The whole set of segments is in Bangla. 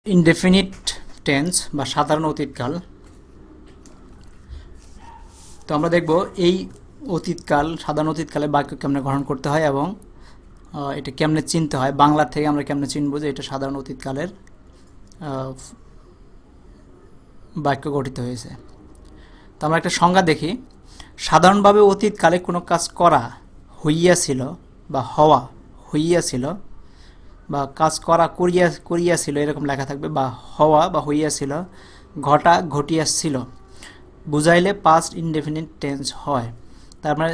ইনডেফিনিট টেন্স বা সাধারণ অতীতকাল। তো আমরা দেখব এই অতীতকাল, সাধারণ অতীতকালে বাক্য কেমনে গঠন করতে হয় এবং এটা কেমনে চিনতে হয়। বাংলা থেকে আমরা কেমনে চিনব যে এটা সাধারণ অতীতকালের বাক্য গঠিত হয়েছে। তো আমরা একটা সংজ্ঞা দেখি। সাধারণভাবে অতীতকালে কোনো কাজ করা হইয়াছিল বা হওয়া হইয়াছিল বা কাজ করা করিয়াছিল এরকম লেখা থাকবে, বা হওয়া বা হইয়াছিল, ঘটা ঘটিয়াছিল বুঝাইলে পাস্ট ইনডেফিনিট টেন্স হয়। তার মানে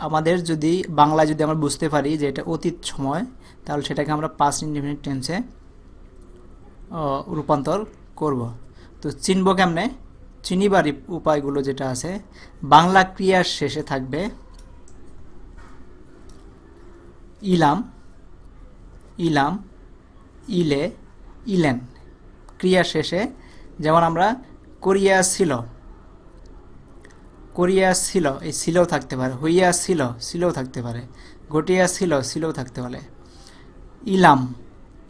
আমাদের যদি বাংলায় যদি আমরা বুঝতে পারি যে এটা অতীত সময়, তাহলে সেটাকে আমরা পাস্ট ইনডেফিনিট টেন্সে রূপান্তর করব। তো চিনব কেমনে? চিনিবার উপায়গুলো যেটা আছে, বাংলা ক্রিয়ার শেষে থাকবে ইলাম, ইলাম, ইলে, ইলেন। ক্রিয়ার শেষে যেমন আমরা করিয়াছিল, করিয়াছিল, এই ছিলও থাকতে পারে, হইয়াছিল, ছিলও থাকতে পারে, ঘটিয়াছিল, ছিলও থাকতে পারে। ইলাম,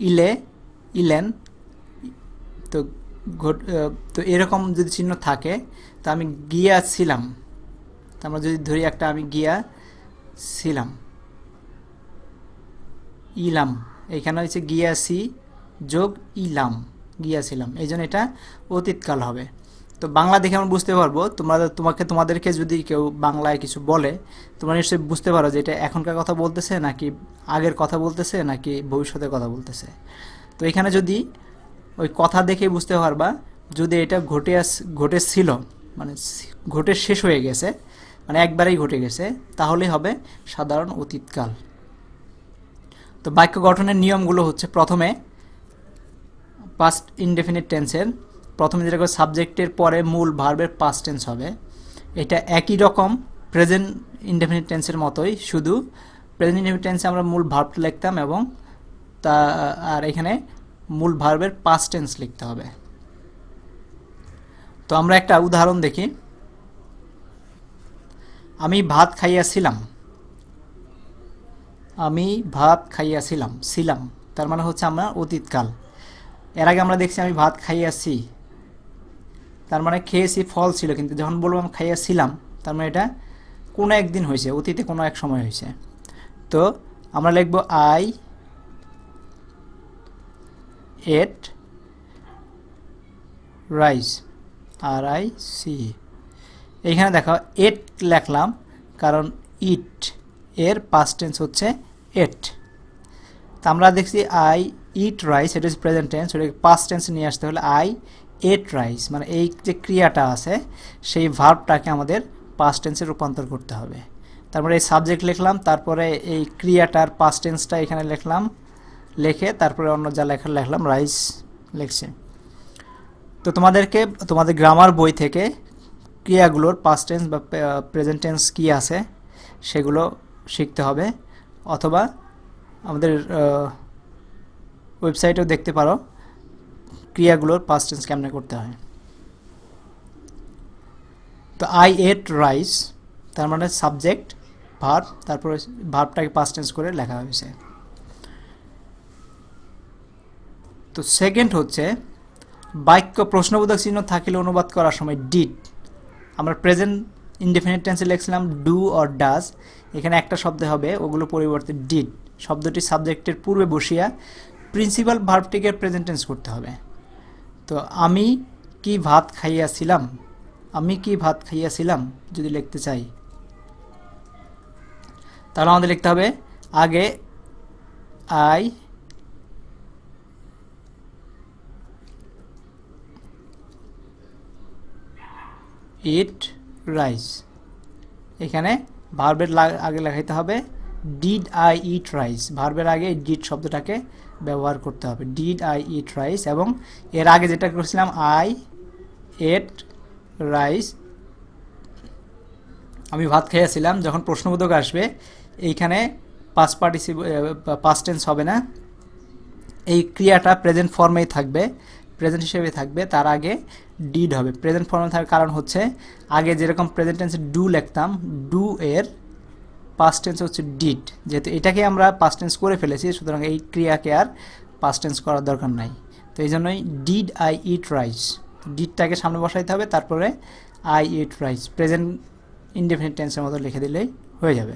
ইলে, ইলেন। তো তো এরকম যদি চিহ্ন থাকে, তো আমি গিয়াছিলাম, তো আমরা যদি ধরি একটা আমি গিয়াছিলাম, ইলাম, এখানে হচ্ছে গিয়াছি যোগ ইলাম, গিয়াছিলাম, এই জন্য এটা অতীতকাল হবে। তো বাংলা দেখে আমরা বুঝতে পারবো, তোমাদেরকে যদি কেউ বাংলায় কিছু বলে, তোমরা নিশ্চয়ই বুঝতে পারো যে এটা এখনকার কথা বলতেছে নাকি আগের কথা বলতেছে নাকি ভবিষ্যতের কথা বলতেছে। তো এখানে যদি ওই কথা দেখে বুঝতে পারবা, যদি এটা ঘটেছিল মানে ঘটে শেষ হয়ে গেছে, মানে একবারেই ঘটে গেছে, তাহলেই হবে সাধারণ অতীতকাল। তো বাক্য গঠনের নিয়মগুলো হচ্ছে, প্রথমে পাস্ট ইনডেফিনিট টেন্সের প্রথমে যেটা করে সাবজেক্টের পরে মূল ভার্বের পাস্ট টেন্স হবে। এটা একই রকম প্রেজেন্ট ইনডেফিনিট টেন্সের মতোই, শুধু প্রেজেন্ট ইনডেফিনিট টেন্সে আমরা মূল ভার্বটা লিখতাম এবং আর এখানে মূল ভার্বের পাস্ট টেন্স লিখতে হবে। তো আমরা একটা উদাহরণ দেখি। আমি ভাত খাইয়াছিলাম, আমি ভাত খাইয়াছিলাম, ছিলাম, তার মানে হচ্ছে আমরা অতীতকাল। এর আগে আমরা দেখছি আমি ভাত খাইয়াছি, তার মানে খেয়েছি, ফল ছিল, কিন্তু যখন বলবো আমি খাইয়াছিলাম, তার মানে এটা কোনো একদিন হয়েছে, অতীতে কোনো এক সময় হয়েছে। তো আমরা লিখবো আই এট রাইস, আর আই সি। এইখানে দেখো এট লেখলাম কারণ ইট এর পাস্ট টেন্স হচ্ছে এট। তা আমরা দেখছি আই ইট রাইস, এটা হচ্ছে প্রেজেন্ট টেন্স, ওটাকে পাস্ট টেন্সে নিয়ে আসতে হলে আই এট রাইস, মানে এই যে ক্রিয়াটা আছে সেই ভার্বটাকে আমাদের পাস্ট টেন্সে রূপান্তর করতে হবে। তারপরে এই সাবজেক্ট লিখলাম, তারপরে এই ক্রিয়াটার পাস্ট টেন্সটা এখানে লিখলাম, লিখে তারপরে অন্য যা লেখার লিখলাম, রাইস লিখছে। তো তোমাদেরকে তোমাদের গ্রামার বই থেকে ক্রিয়াগুলোর পাস্ট টেন্স বা প্রেজেন্ট টেন্স কী আছে সেগুলো শিখতে হবে, অথবা আমাদের ওয়েবসাইটেও দেখতে পারো ক্রিয়াগুলোর পাস্ট টেন্স কেমনে করতে হয়। তো আই এট রাইস, তার মানে সাবজেক্ট ভার্ব, তারপরে ভার্বটাকে পাস্ট টেন্স করে লেখা হয়েছে। তো সেকেন্ড হচ্ছে বাক্য প্রশ্নবোধক চিহ্ন থাকিলে অনুবাদ করার সময় ডিড, আমরা প্রেজেন্ট ইনডেফিনিট টেন্সে লিখছিলাম ডু অর ডাজ, এখানে একটা শব্দ হবে, ওগুলো পরিবর্তে ডিড শব্দটি সাবজেক্টের পূর্বে বসিয়া প্রিন্সিপাল ভার্বটিকে প্রেজেন্ট টেন্স করতে হবে। তো আমি কি ভাত খাইয়াছিলাম, আমি কি ভাত খাইয়াছিলাম যদি লিখতে চাই, তাহলে আমাদের লিখতে হবে আগে আই ইট রাইস, এখানে ভার্বের আগে লেখাইতে হবে ডিড আই ইট রাইস, ভার্বের আগে ডিড শব্দটাকে ব্যবহার করতে হবে, ডিড আই ইট রাইস। এবং এর আগে যেটা করেছিলাম আই এট রাইস, আমি ভাত খাইয়াছিলাম, যখন প্রশ্নবোধক আসবে এইখানে পাস্ট পার্টিসিপল পাস্ট টেন্স হবে না, এই ক্রিয়াটা প্রেজেন্ট ফর্মেই থাকবে, প্রেজেন্ট হিসেবে থাকবে, তার আগে ডিড হবে। প্রেজেন্ট ফর্মে থাকার কারণ হচ্ছে আগে যেরকম প্রেজেন্ট টেন্সে ডু লিখতাম, ডু এর পাস্ট টেন্স হচ্ছে ডিড, যেহেতু এটাকে আমরা পাস্ট টেন্স করে ফেলেছি, সুতরাং এই ক্রিয়াকে আর পাস্ট টেন্স করার দরকার নাই। তো এই জন্যই ডিড আই ইট রাইস, ডিডটাকে সামনে বসাইতে হবে, তারপরে I eat rice present indefinite টেন্সের মতো লিখে দিলেই হয়ে যাবে।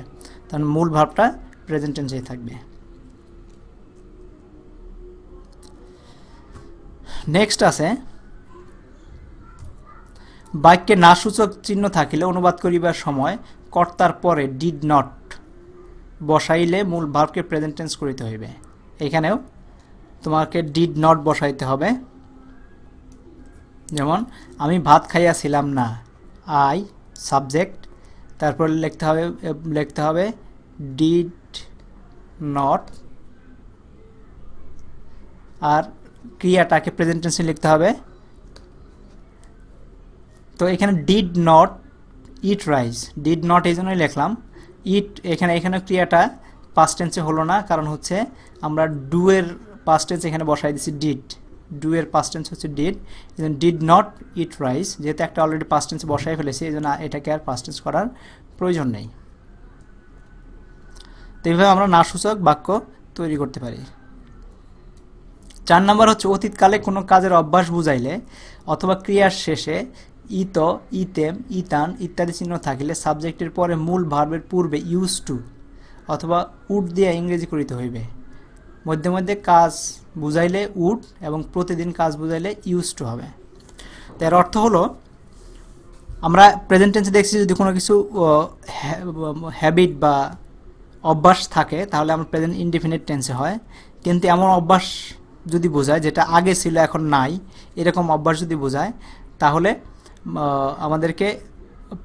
তখন মূল ভার্বটা প্রেজেন্ট টেন্সেই থাকবে। নেক্সট আছে বাক্যে না সূচক চিহ্ন থাকিলে অনুবাদ করিবার সময় কর্তার পরে ডিড নট বসাইলে মূল ভার্বকে প্রেজেন্ট টেন্স করিতে হইবে। এখানেও তোমাকে ডিড নট বসাইতে হবে। যেমন আমি ভাত খাইয়াছিলাম না, আই সাবজেক্ট, তারপর লিখতে হবে ডিড নট, আর ক্রিয়াটাকে প্রেজেন্ট টেন্সে লিখতে হবে। তো এখানে did not eat rice, did not এই জন্যই লিখলাম। ইট এখানে ক্রিয়াটা পাস্ট টেন্সে হলো না, কারণ হচ্ছে আমরা ডু এর পাস্ট টেন্স এখানে বসাই দিচ্ছি ডিড, ডু এর পাস্ট টেন্স হচ্ছে ডিড, এই জন্য ডিড নট ইট রাইস, যেহেতু একটা অলরেডি পাস্ট টেন্সে বসাই ফেলেছি এই জন্য এটাকে আর পাস্ট টেন্স করার প্রয়োজন নেই। তো এইভাবে আমরা না সূচক বাক্য তৈরি করতে পারি। 4 নম্বর হচ্ছে অতীতকালে কোনো কাজের অভ্যাস বুঝাইলে অথবা ক্রিয়ার শেষে ইত, ইতেম, ইতান ইত্যাদি চিহ্ন থাকিলে সাবজেক্টের পরে মূল ভার্বের পূর্বে ইউজ টু অথবা উড দিয়ে ইংরেজি করিতে হইবে। মধ্যে মধ্যে কাজ বুঝাইলে উড এবং প্রতিদিন কাজ বুঝাইলে ইউজ টু হবে। তো এর অর্থ হলো আমরা প্রেজেন্ট টেন্সে দেখছি যদি কোনো কিছু হ্যাবিট বা অভ্যাস থাকে তাহলে আমরা প্রেজেন্ট ইনডিফিনিট টেন্সে হয়, কিন্তু এমন অভ্যাস যদি বোঝায় যেটা আগে ছিল এখন নাই, এরকম অভ্যাস যদি বোঝায় তাহলে আমাদেরকে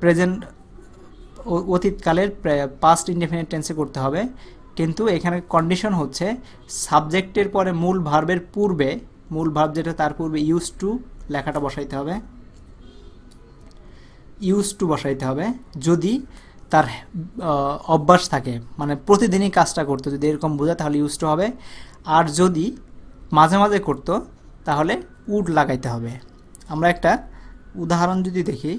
প্রেজেন্ট অতীতকালের পাস্ট ইনডিফিনিট টেন্সে করতে হবে। কিন্তু এখানে কন্ডিশন হচ্ছে সাবজেক্টের পরে মূল ভার্বের পূর্বে, মূল ভার্ব যেটা তার পূর্বে ইউজ টু লেখাটা বসাইতে হবে, ইউজ টু বসাইতে হবে। যদি তার অভ্যাস থাকে মানে প্রতিদিনই কাজটা করতো, যদি এরকম বোঝায় তাহলে ইউজ টু হবে। আর যদি মাঝে মাঝে করতো তাহলে উড লাগাইতে হবে। আমরা একটা উদাহরণ যদি দেখি,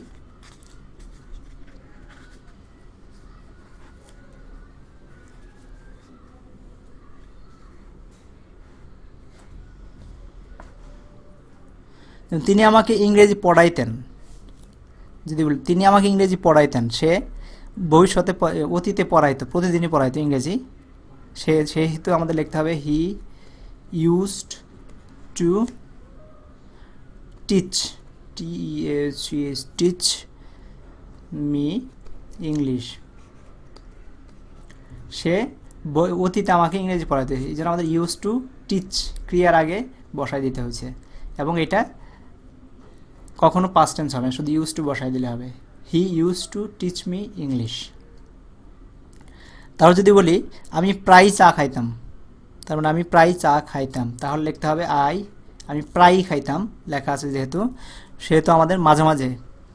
তিনি আমাকে ইংরেজি পড়াইতেন, যদি বলি তিনি আমাকে ইংরেজি পড়াইতেন, সে ভবিষ্যতে অতীতে পড়াইতো, প্রতিদিনই পড়াইতো ইংরেজি, সেহেতু আমাদের লিখতে হবে he used to teach, teach me English. সে অতীতে আমাকে ইংরেজি পড়াইতে, এই জন্য আমাদের ইউজ টু টিচ ক্রিয়ার আগে বসাই দিতে হয়েছে, এবং এটা কখনো পাস্ট টেন্স হবে না, শুধু ইউজ টু বসাই দিলে হবে। He use to teach me English. তাহলে যদি বলি আমি প্রায় চা খাইতাম, তার মানে আমি প্রায় চা খাইতাম, তাহলে লিখতে হবে আমি প্রায়ই খাইতাম লেখা আছে সেহেতু আমাদের মাঝে মাঝে,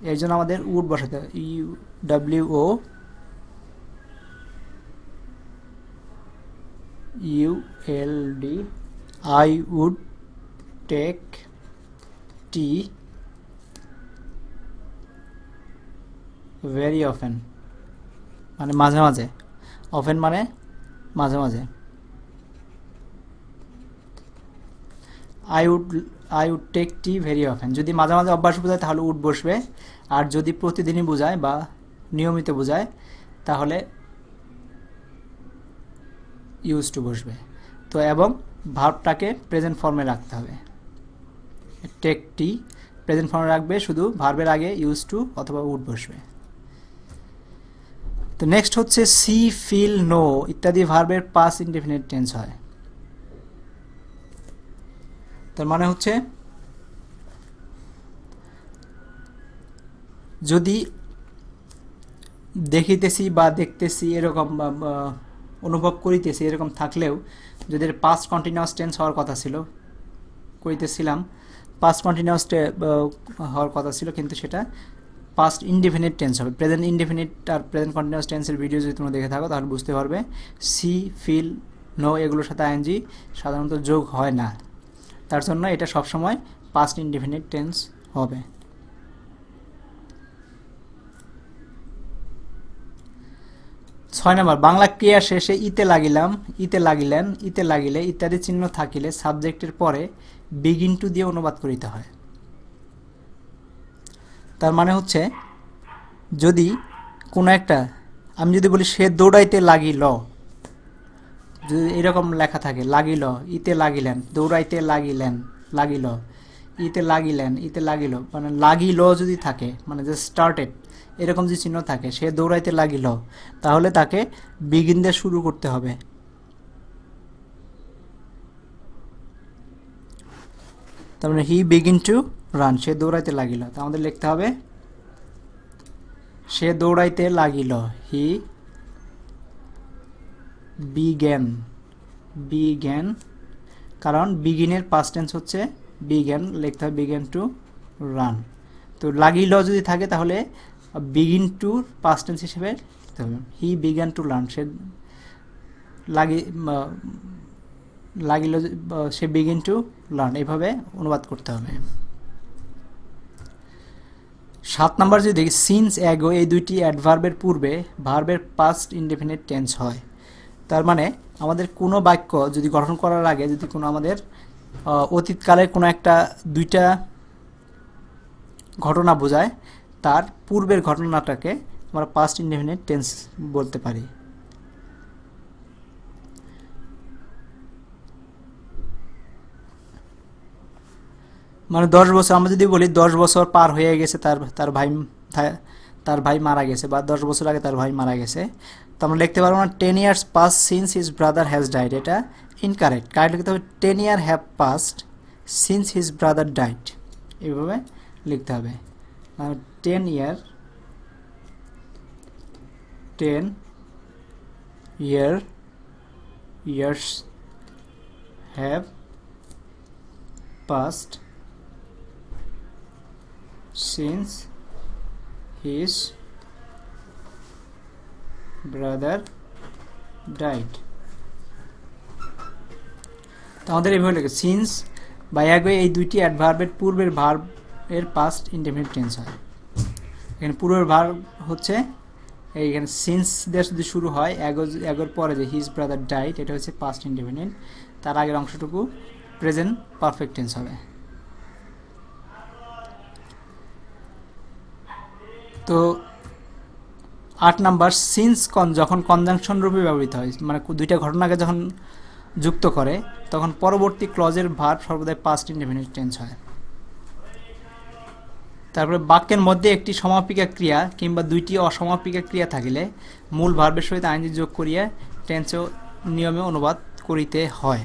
এর জন্য আমাদের উড বসাতে হবে, UWOULD, I would take tea very often, মানে মাঝে মাঝে, অফেন মানে মাঝে মাঝে। I would take tea very often, যদি মাঝে মাঝে অভ্যাস বোঝায় তাহলে উড বসবে, আর যদি প্রতিদিনই বোঝায় বা নিয়মিত বোঝায় তাহলে ইউজ টু বসবে। তো এবং ভার্বটাকে প্রেজেন্ট ফর্মে রাখতে হবে, টেক টি প্রেজেন্ট ফর্মে রাখবে, শুধু ভার্বের আগে ইউজ টু অথবা উড বসবে। তো নেক্সট হচ্ছে সি, ফিল, নো ইত্যাদি ভার্বের পাস্ট ইনডেফিনিট টেন্স হয়। তার মানে হচ্ছে যদি দেখিতেছি বা দেখতেছি এরকম অনুভব করিতেছি এরকম থাকলেও যদি পাস্ট কন্টিনিউয়াস টেন্স হওয়ার কথা ছিল, করিতেছিলাম পাস্ট কন্টিনিউয়াস হওয়ার কথা ছিল, কিন্তু সেটা পাস্ট ইনডেফিনিট টেন্স হবে। প্রেজেন্ট ইনডেফিনিট আর প্রেজেন্ট কন্টিনিউয়াস টেন্সের ভিডিও যদি তোমরা দেখে থাকো তাহলে বুঝতে পারবে সি, ফিল, নো এগুলোর সাথে আইএনজি সাধারণত যোগ হয় না, তার জন্য এটা সবসময় পাস্ট ইনডেফিনিট টেন্স হবে। ছয় নম্বর, বাংলা ক্রিয়া শেষে ইতে লাগিলাম, ইতে লাগিলেন, ইতে লাগিলে ইত্যাদি চিহ্ন থাকিলে সাবজেক্টের পরে বিগিন টু দিয়ে অনুবাদ করিতে হয়। তার মানে হচ্ছে যদি কোনো একটা, আমি যদি বলি সে দৌড়াইতে লাগিল, যদি এরকম লেখা থাকে লাগিল, ইতে লাগিলেন, দৌড়াইতে লাগিলেন, লাগিল, ইতে লাগিলেন, ইতে লাগিল, মানে লাগিল যদি থাকে, মানে যে স্টার্টেড এরকম যে চিহ্ন থাকে, সে দৌড়াইতে লাগিল, তাহলে তাকে বিগিন দিয়ে শুরু করতে হবে। তার মানে হি বিগিন টু রান, সে দৌড়াইতে লাগিল। তা আমাদের লিখতে হবে সে দৌড়াইতে লাগিল, হি বিগ্যান, বিগ্যান, কারণ বিগিনের পাস্ট টেন্স হচ্ছে বিগ্যান, লিখতে হবে বিগ্যান টু রান। তো লাগিল যদি থাকে তাহলে বিগিন টু পাস্ট টেন্স হিসেবে লিখতে হবে হি বিগ্যান টু রান, সে লাগিল, সে বিগিন টু লার্ন, এইভাবে অনুবাদ করতে হবে। 7 নাম্বার যদি দেখি, সিন্স অ্যাগো এই দুইটি অ্যাডভার্বের পূর্বে ভার্বের পাস্ট ইনডেফিনিট টেন্স হয়। তার মানে আমাদের কোনো বাক্য যদি গঠন করার আগে যদি কোনো আমাদের অতীতকালের কোনো একটা দুইটা ঘটনা বোঝায়, তার পূর্বের ঘটনাটাকে আমরা পাস্ট ইনডেফিনিট টেন্স বলতে পারি। মানে 10 বছর, আমরা যদি বলি 10 বছর পার হয়ে গেছে, তার ভাই মারা গেছে, বা 10 বছর আগে তার ভাই মারা গেছে, তো আমরা লিখতে পারবো না 10 years passed since his brother has died, এটা ইনকারেক্ট। কারেক্ট লিখতে হবে 10 year have passed since his brother died, এইভাবে লিখতে হবে। 10 years have passed since his brother died। তো আমাদের এইভাবে লেখে সিন্স বা অ্যাগো এই দুইটি অ্যাডভার্বের পূর্বের ভার্ব এর পাস্ট ইনডেফিনিট টেন্স হয়। এখানে পূর্বের ভার্ব হচ্ছে এইখানে সিন্স দিয়ে যদি শুরু হয়, অ্যাগোর পরে যে হিজ ব্রাদার ডাইড, এটা হচ্ছে পাস্ট ইনডেফিনিট, তার আগের অংশটুকু প্রেজেন্ট পারফেক্ট টেন্স হবে। তো 8 নাম্বার, সিন্স যখন কনজাংশন রূপে ব্যবহৃত হয়, মানে দুইটা ঘটনাকে যখন যুক্ত করে, তখন পরবর্তী ক্লজের ভার্ব সর্বদাই পাস্ট ইনডেফিনিট টেন্স হয়। তারপরে বাক্যের মধ্যে একটি সমাপিকা ক্রিয়া কিংবা দুইটি অসমাপিকা ক্রিয়া থাকিলে মূল ভার্বের সহিত আইনজি যোগ করিয়া টেন্স নিয়মে অনুবাদ করিতে হয়।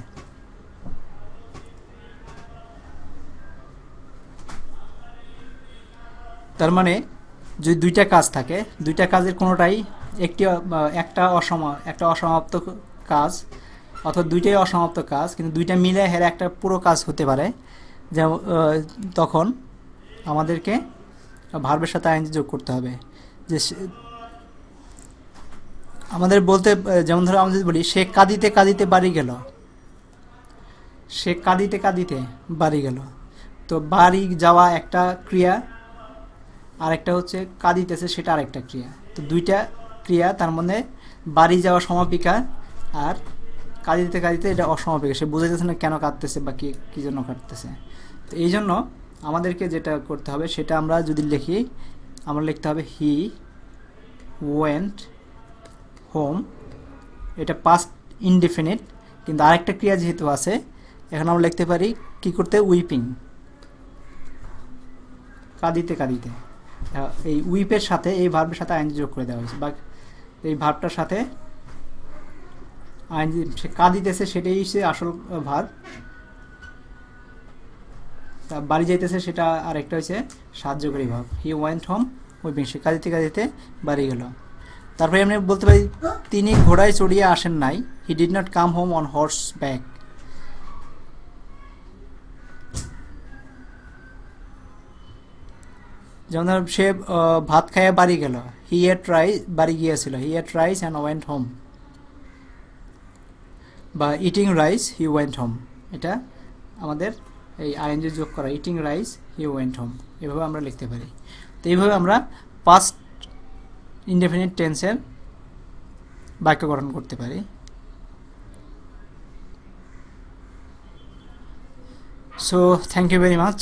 তার মানে যদি দুইটা কাজ থাকে, দুইটা কাজের কোনোটাই একটা অসমাপ্ত কাজ, অথবা দুইটাই অসমাপ্ত কাজ, কিন্তু দুইটা মিলে হের একটা পুরো কাজ হতে পারে, যেমন তখন আমাদেরকে ভার্বের সাথে আইনজি যোগ করতে হবে। যে আমাদের বলতে, যেমন ধরো আমরা যদি বলি সে কাঁদিতে কাঁদিতে বাড়ি গেল, সে কাঁদিতে কাঁদিতে বাড়ি গেল, তো বাড়ি যাওয়া একটা ক্রিয়া, আরেকটা হচ্ছে কাঁদিতেছে, সেটা আরেকটা ক্রিয়া। তো দুইটা ক্রিয়া, তার মধ্যে বাড়ি যাওয়া সমাপিকা আর কাঁদিতে কাঁদিতে এটা অসমাপিকা, সে বুঝাইতেছে না কেন কাঁদতেছে বা কী জন্য কাঁদতেছে। তো এই জন্য আমাদেরকে যেটা করতে হবে সেটা আমরা যদি লিখি, আমরা লিখতে হবে হি ওয়েন্ট হোম, এটা পাস্ট ইনডিফিনিট, কিন্তু আরেকটা ক্রিয়া যেহেতু আছে, এখন আমরা লিখতে পারি কি করতে, উইপিং, কাঁদিতে কাঁদিতে। এই উইপের সাথে এই ভার্বের সাথে আইনজি যোগ করে দেওয়া হয়েছে, বা এই ভার্বটার সাথে আইনজি, সে কাঁদিতেছে সেটাই সে আসল ভার্ব, তা বাড়ি যাইতেছে সেটা আরেকটা হয়েছে সাহায্যকারী verb. He went home weeping, সে কাঁদিতে কাঁদিতে বাড়ি গেল। তারপরে আমি বলতে পারি তিনি ঘোড়ায় চড়িয়ে আসেন নাই, he did not come home on horse back. যেমন সে ভাত খাইয়া বাড়ি গেল, হি এট রাইস, বাড়ি গিয়েছিল, he ate rice and went home, বা eating rice he went home, এটা আমাদের এই আইএনজি যোগ করা, eating rice he went home, এভাবে আমরা লিখতে পারি। তো এইভাবে আমরা পাস্ট ইনডেফিনিট টেন্সের বাক্য গঠন করতে পারি। So thank you very much.